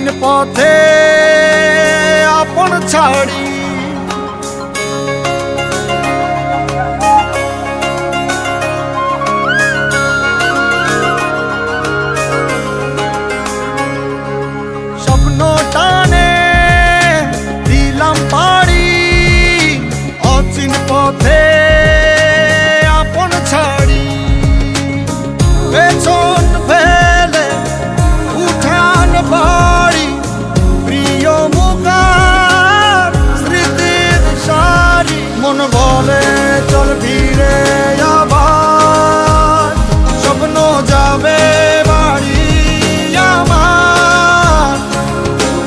অচিন পথে আপন ছাড়ি স্বপ্ন টানে দিলাম পাড়ি অচিন পথে আপন ছাড়ি পেছন ফেলে উঠান বাড়ি প্রিয় মুখার স্মৃতির সারি মন বলে চল ফিরে আবার স্বপ্ন যাবে বাড়ি আমার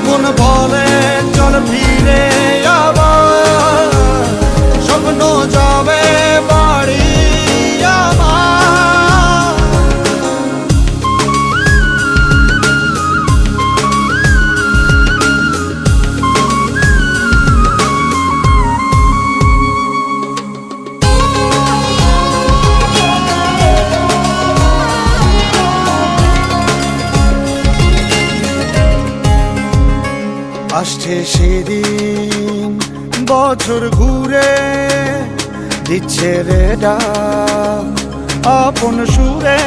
মন বলে চল ফিরে আবার স্বপ্ন যাবে বাড়ি আমার আসছে সেদিন বছর ঘুরে দিচ্ছে রে ডাক আপন সুরে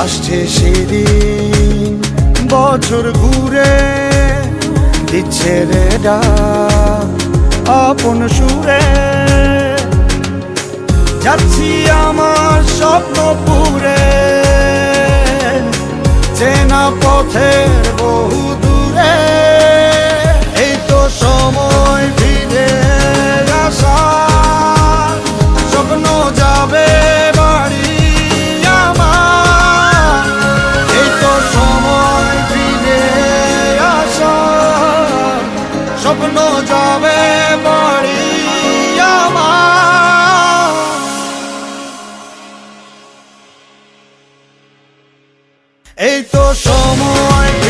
আসছে সেদিন বছর ঘুরে দিচ্ছে রে ডাক আপন সুরে যাচ্ছি আমার স্বপ্ন পুরে চেনা পথের বহু দূরে এই তো সময় ফিরে আসার স্বপ্ন যাবে বাড়ি আমার এই তো সময় ফিরে আসার স্বপ্ন যাবে বাড়ি আমার এই তো সময়